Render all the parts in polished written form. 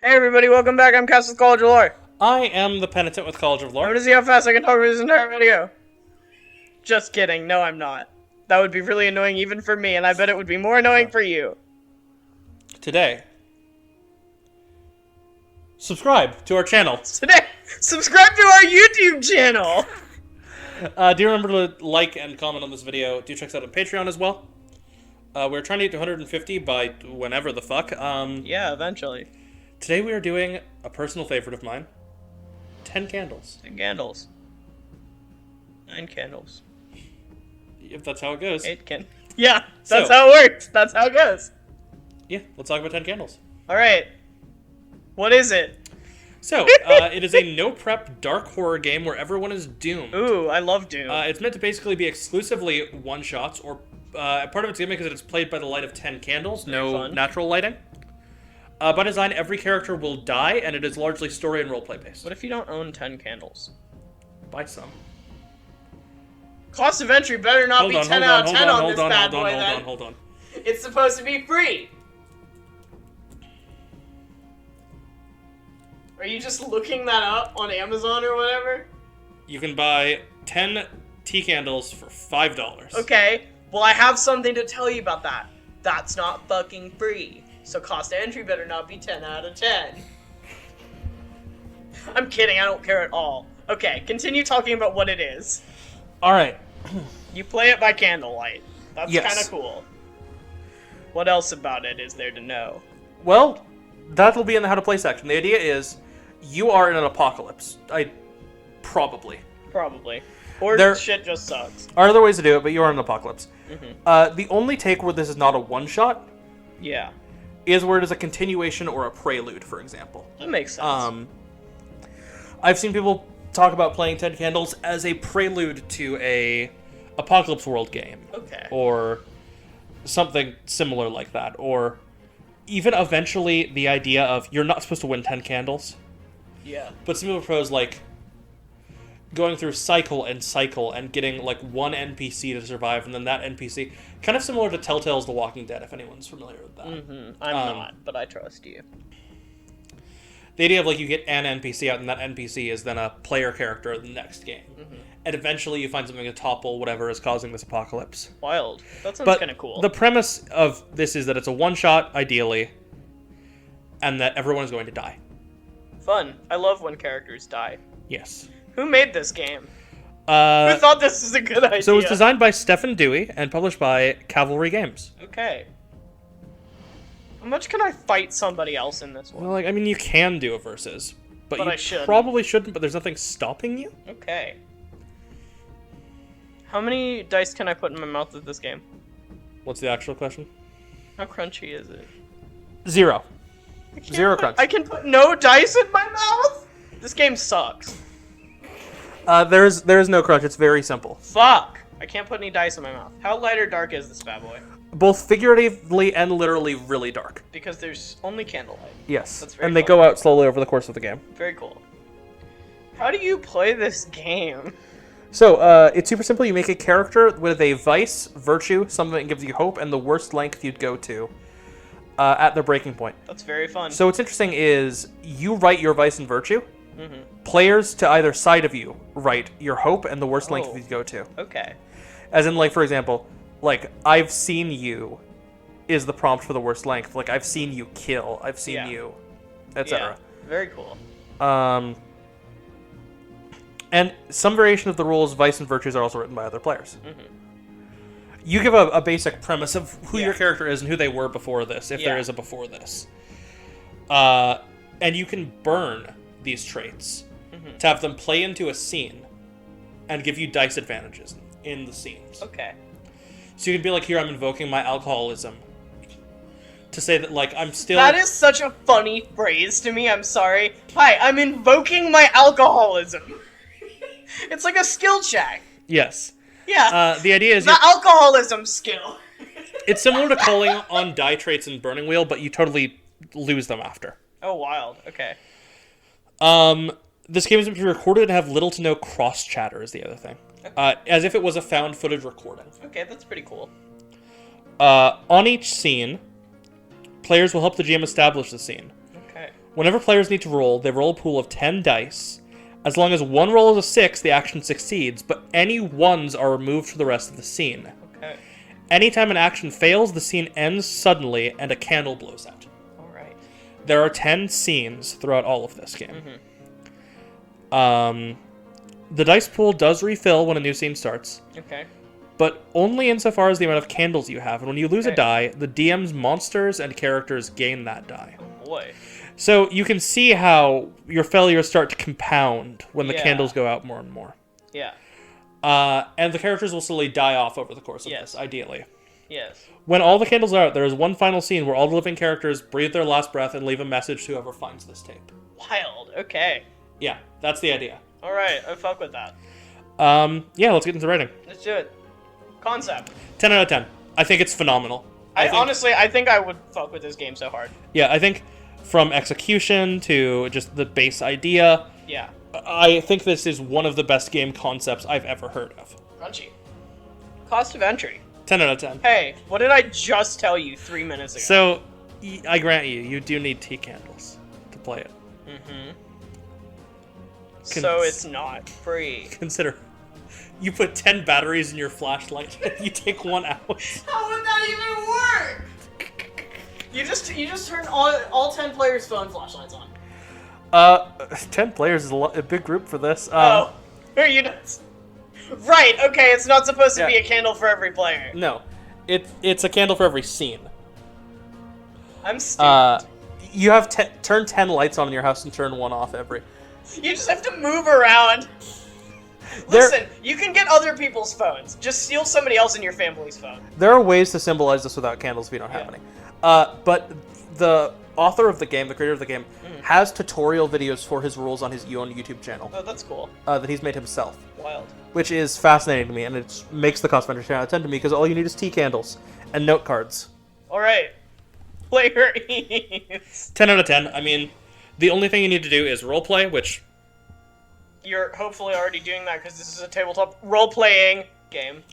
Hey everybody, welcome back. I'm Cass with College of Lore. I am the Penitent with College of I'm Lore. gonna see how fast I can talk for this entire video. Just kidding. No, I'm not. That would be really annoying even for me, and I bet it would be more annoying for you. Today, subscribe to our channel. Today, subscribe to our YouTube channel. Do remember to like and comment on this video. Do check us out on Patreon as well. We're trying to get to 150 by whenever the fuck. Yeah, eventually. Today we are doing a personal favorite of mine. 10 candles. 10 candles. 9 candles. If that's how it goes. 8 Yeah, that's how it works. That's how it goes. Yeah, let's talk about 10 candles. Alright. What is it? So, it is a no-prep dark horror game where everyone is doomed. Ooh, I love Doom. It's meant to basically be exclusively one-shots, or part of its gimmick is that it's played by the light of 10 candles, no natural lighting. By design, every character will die, and it is largely story and roleplay based. What if you don't own 10 candles? Buy some. Cost of entry better not be 10 out of 10 on this bad boy then. Hold on. It's supposed to be free. Are you just looking that up on Amazon or whatever? You can buy 10 tea candles for $5. Okay, well I have something to tell you about that. That's not fucking free. So cost of entry better not be 10 out of 10. I'm kidding, I don't care at all. Okay, continue talking about what it is. Alright. You play it by candlelight. That's Yes. kind of cool. What else about it is there to know? Well, that'll be in the how to play section. The idea is, you are in an apocalypse. Probably. Or shit just sucks. Are other ways to do it, but you are in an apocalypse. Mm-hmm. The only take where this is not a one-shot Yeah. is where it is a continuation or a prelude, for example. That makes sense. I've seen people talk about playing 10 Candles as a prelude to a Apocalypse World game. Okay. Or something similar like that. Or even eventually the idea of you're not supposed to win 10 candles. Yeah. But some people propose, like, going through cycle and getting, like, one NPC to survive, and then that NPC... Kind of similar to Telltale's The Walking Dead, if anyone's familiar with that. Mm-hmm. I'm not, but I trust you. The idea of, like, you get an NPC out, and that NPC is then a player character in the next game. Mm-hmm. And eventually you find something to topple whatever is causing this apocalypse. Wild. That sounds kind of cool. The premise of this is that it's a one-shot, ideally, and that everyone is going to die. Fun. I love when characters die. Yes. Who made this game? Who Who thought this was a good idea? So it was designed by Stephen Dewey and published by Cavalry Games. Okay. How much can I fight somebody else in this one? Well, like, I mean, you can do a versus, but I you shouldn't. probably shouldn't, but there's nothing stopping you. Okay. How many dice can I put in my mouth with this game? What's the actual question? How crunchy is it? 0. 0 crunch. I can put no dice in my mouth? This game sucks. There is no crunch. It's very simple. Fuck! I can't put any dice in my mouth. How light or dark is this bad boy? Both figuratively and literally really dark. Because there's only candlelight. Yes. That's very and they cool. go out slowly over the course of the game. Very cool. How do you play this game? So, it's super simple. You make a character with a vice, virtue, something that gives you hope, and the worst length you'd go to at their breaking point. That's very fun. So what's interesting is you write your vice and virtue. Mm-hmm. Players to either side of you write your hope and the worst length you'd go to. Okay. As in, like, for example, like, I've seen you is the prompt for the worst length. Like, I've seen you kill. I've seen you, etc. Yeah. Very cool. And some variation of the rules, vice and virtues, are also written by other players. Mm-hmm. You give a basic premise of who your character is and who they were before this, if there is a before this. And you can burn these traits to have them play into a scene and give you dice advantages in the scenes. Okay. So you can be like, here, I'm invoking my alcoholism. To say that, like, I'm still... That is such a funny phrase to me, I'm sorry. Hi, I'm invoking my alcoholism. It's like a skill check. Yes. Yeah. The idea is... The alcoholism skill. It's similar to calling on die traits in Burning Wheel, but you totally lose them after. Oh, wild. Okay. This game is meant to be recorded and have little to no cross-chatter is the other thing. Okay. As if it was a found footage recording. Okay, that's pretty cool. On each scene, players will help the GM establish the scene. Okay. Whenever players need to roll, they roll a pool of 10 dice. As long as one roll is a 6, the action succeeds, but any 1s are removed for the rest of the scene. Okay. Anytime an action fails, the scene ends suddenly and a candle blows out. Alright. There are 10 scenes throughout all of this game. The dice pool does refill when a new scene starts. Okay. But only insofar as the amount of candles you have. And when you lose a die, the DM's monsters and characters gain that die. Oh boy. So you can see how your failures start to compound when the candles go out more and more. Yeah. And the characters will slowly die off over the course of this, ideally. Yes. When all the candles are out, there is one final scene where all the living characters breathe their last breath and leave a message to whoever finds this tape. Wild. Okay. Yeah, that's the idea. Alright, I fuck with that. Yeah, let's get into rating. Let's do it. Concept. 10 out of 10. I think it's phenomenal. Honestly, I think I would fuck with this game so hard. Yeah, I think from execution to just the base idea, yeah, I think this is one of the best game concepts I've ever heard of. Crunchy. Cost of entry. 10 out of 10. Hey, what did I just tell you 3 minutes ago? So, I grant you do need tea candles to play it. So it's not free. Consider, you put 10 batteries in your flashlight and you take 1 out. How would that even work? You just turn all 10 players' phone flashlights on. 10 players is a big group for this. Are you nuts? Right, okay, it's not supposed to be a candle for every player. No. It's a candle for every scene. I'm stupid. You have turn 10 lights on in your house and turn 1 off every. You just have to move around. Listen, you can get other people's phones. Just steal somebody else in your family's phone. There are ways to symbolize this without candles if you don't have any. But the author of the game, the creator of the game, has tutorial videos for his rules on his own YouTube channel. Oh, that's cool. That he's made himself. Wild. Which is fascinating to me, and it makes the cost of entry 10 out of 10 to me, because all you need is tea candles and note cards. Alright. Player ease. 10 out of 10. I mean, the only thing you need to do is roleplay, which... You're hopefully already doing that, because this is a tabletop role-playing game.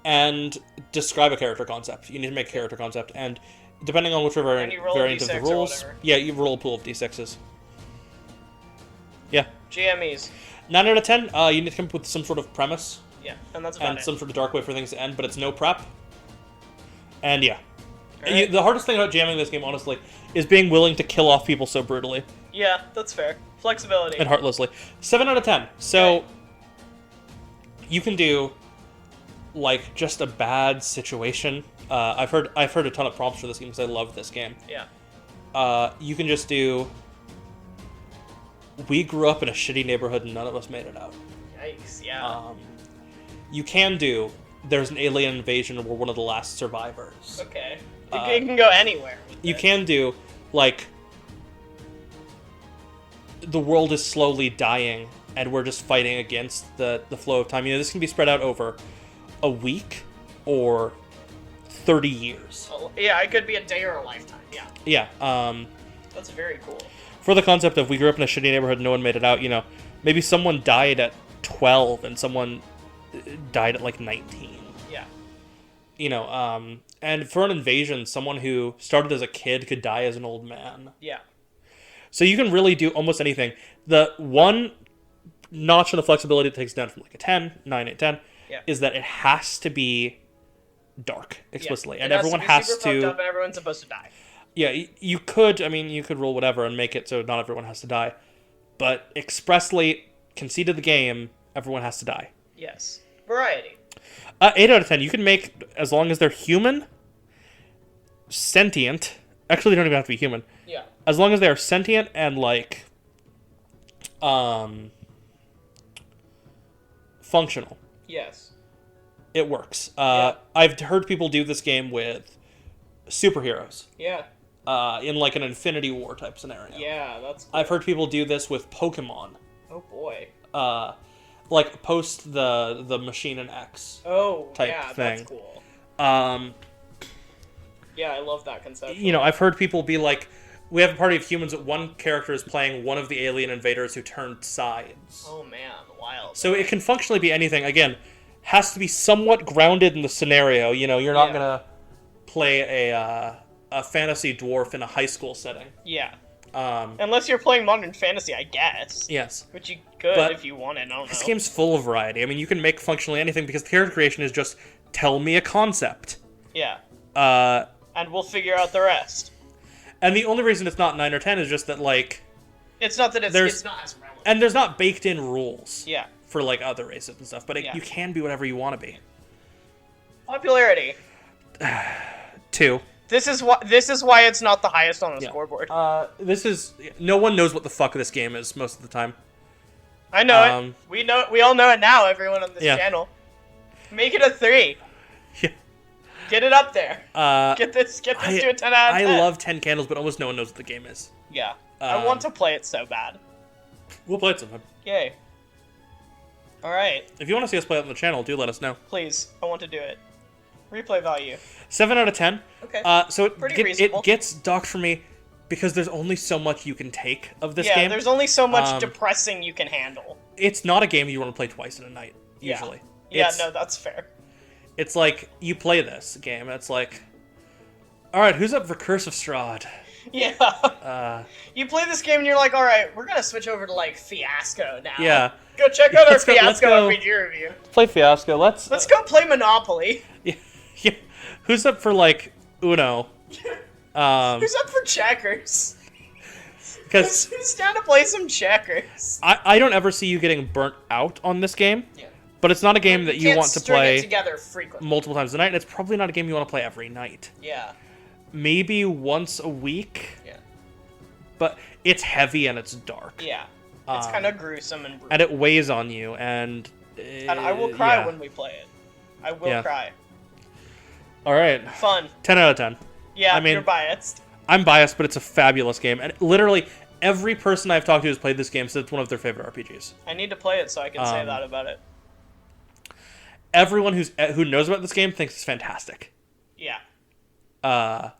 And describe a character concept. You need to make a character concept, and depending on whichever variant of the rules... Yeah, you roll a pool of d6s. Yeah. GMEs. 9 out of 10, you need to come up with some sort of premise. Yeah, and that's about it. And some sort of dark way for things to end, but it's no prep. And yeah. Right. The hardest thing about jamming this game, honestly, is being willing to kill off people so brutally. Yeah, that's fair. Flexibility. And heartlessly. 7 out of 10. So, you can do, like, just a bad situation. I've heard a ton of prompts for this game because I love this game. Yeah. You can just do... We grew up in a shitty neighborhood and none of us made it out. Yikes, yeah. You can do... There's an alien invasion and we're one of the last survivors. Okay. It can go anywhere. You can do, like... The world is slowly dying and we're just fighting against the flow of time. You know, this can be spread out over a week or 30 years. Oh, yeah, it could be a day or a lifetime, yeah. Yeah, That's very cool. For the concept of we grew up in a shitty neighborhood and no one made it out, you know, maybe someone died at 12 and someone died at like 19. Yeah. You know, and for an invasion, someone who started as a kid could die as an old man. Yeah. So you can really do almost anything. The one notch in the flexibility that takes down from like a 10, 9, 8, 10, is that it has to be dark explicitly. And everyone has to... Super fucked up and everyone's supposed to die. Yeah, you could roll whatever and make it so not everyone has to die. But expressly conceded the game, everyone has to die. Yes. Variety. 8 out of 10. You can make, as long as they're human, sentient. Actually, they don't even have to be human. Yeah. As long as they are sentient and, like, functional. Yes. It works. I've heard people do this game with superheroes. Yeah. In, like, an Infinity War type scenario. Yeah, that's cool. I've heard people do this with Pokemon. Oh, boy. Like, post the Machine and X type thing. That's cool. Yeah, I love that concept. You know, I've heard people be like, we have a party of humans that one character is playing one of the alien invaders who turned sides. Oh, man. Wild. So it can functionally be anything. Again, has to be somewhat grounded in the scenario. You know, you're not going to play a fantasy dwarf in a high school setting. Yeah. Unless you're playing Modern Fantasy, I guess. Yes. Which you could if you wanted, I don't know. This game's full of variety. I mean, you can make functionally anything because the character creation is just tell me a concept. Yeah. And we'll figure out the rest. And the only reason it's not 9 or 10 is just that, like... It's not that it's not as relevant. And there's not baked-in rules. Yeah. For, like, other races and stuff. But you can be whatever you want to be. Popularity. 2. This is why it's not the highest on the scoreboard. No one knows what the fuck this game is most of the time. I know it. We all know it now, everyone on this channel. Make it a 3. Yeah. Get it up there. Get this to a 10 out of 10. I love 10 Candles, but almost no one knows what the game is. Yeah. I want to play it so bad. We'll play it sometime. Yay. Alright. If you want to see us play it on the channel, do let us know. Please. I want to do it. Replay value. 7 out of 10. Okay. So reasonable. it gets docked for me because there's only so much you can take of this game. Yeah, there's only so much depressing you can handle. It's not a game you want to play twice in a night, usually. Yeah, no, that's fair. It's like, you play this game, it's like, alright, who's up for Curse of Strahd? Yeah. You play this game and you're like, alright, we're gonna switch over to, like, Fiasco now. Yeah. Go check out our Fiasco RPG review. Play Fiasco, let's go play Monopoly. Yeah. Who's up for, like, Uno? Who's up for checkers? Because who's down to play some checkers? I don't ever see you getting burnt out on this game. Yeah. But it's not a game that you want to play together frequently. Multiple times a night, and it's probably not a game you want to play every night. Yeah. Maybe once a week. Yeah. But it's heavy and it's dark. Yeah. It's kind of gruesome and brutal. And it weighs on you, and I will cry when we play it. I will cry. All right. Fun. 10 out of 10. Yeah, I mean, you're biased. I'm biased, but it's a fabulous game. And literally, every person I've talked to who's played this game said it's one of their favorite RPGs. I need to play it so I can say that about it. Everyone who knows about this game thinks it's fantastic. Yeah. I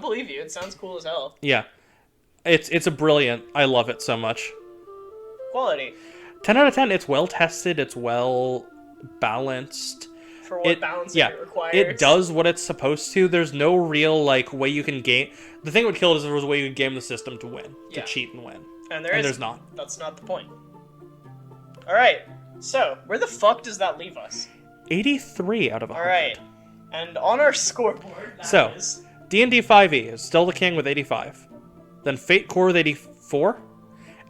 believe you. It sounds cool as hell. Yeah. It's a brilliant. I love it so much. Quality. 10 out of 10. It's well tested. It's well balanced. For what balancing it requires. It does what it's supposed to. There's no real like way you can game. The thing that would kill it is if there was a way you could game the system to win, to cheat and win. And there's not. That's not the point. All right. So where the fuck does that leave us? 83 out of 100. All right. And on our scoreboard, that is... D&D 5e is still the king with 85. Then Fate Core with 84.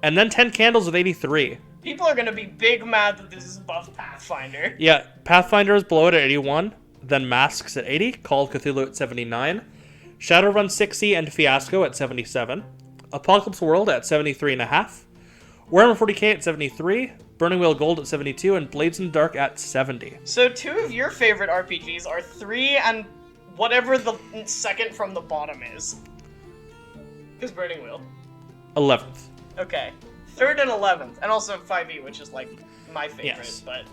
And then 10 Candles with 83. People are going to be big mad that this is above Pathfinder. Yeah, Pathfinder is below it at 81. Then Masks at 80. Call of Cthulhu at 79. Shadowrun 60 and Fiasco at 77. Apocalypse World at 73.5. Warhammer 40k at 73. Burning Wheel Gold at 72. And Blades in the Dark at 70. So 2 of your favorite RPGs are 3 and whatever the second from the bottom is. Because Burning Wheel. 11th. Okay. 3rd and 11th. And also 5e, which is like my favorite, but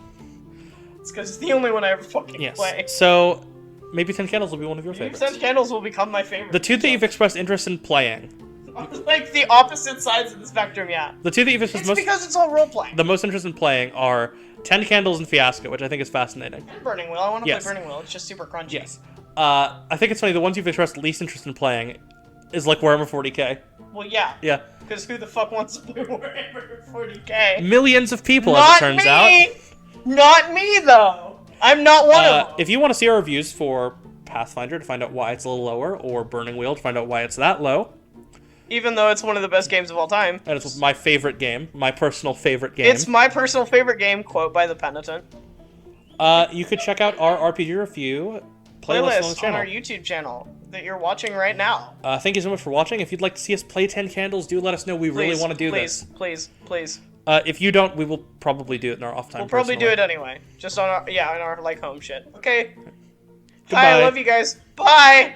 it's because it's the only one I ever fucking play. So maybe 10 Candles will be one of your favorites. 10 Candles will become my favorite. The 2 that you've expressed interest in playing. Like the opposite sides of the spectrum, yeah. The 2 that you've expressed because it's all role-playing. The most interest in playing are 10 Candles and Fiasco, which I think is fascinating. And Burning Wheel. I want to play Burning Wheel. It's just super crunchy. Yes. I think it's funny, the ones you've expressed least interest in playing is like Warhammer 40k. Well, yeah. Yeah. Because who the fuck wants to play Warhammer 40k? Millions of people, as it turns out. Not me, though! I'm not one of them! If you want to see our reviews for Pathfinder to find out why it's a little lower, or Burning Wheel to find out why it's that low. Even though it's one of the best games of all time. And it's my favorite game. My personal favorite game. It's my personal favorite game, quote by the Penitent. You could check out our RPG review playlist on the channel. On our YouTube channel that you're watching right now. Thank you so much for watching. If you'd like to see us play 10 Candles, do let us know. We really want to do this. Please. If you don't, we will probably do it in our off time. We'll probably do it anyway. Just on our, in our like home shit. Okay. Goodbye. Bye, I love you guys. Bye!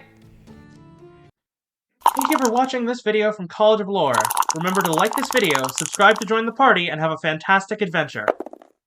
Thank you for watching this video from College of Lore. Remember to like this video, subscribe to join the party, and have a fantastic adventure.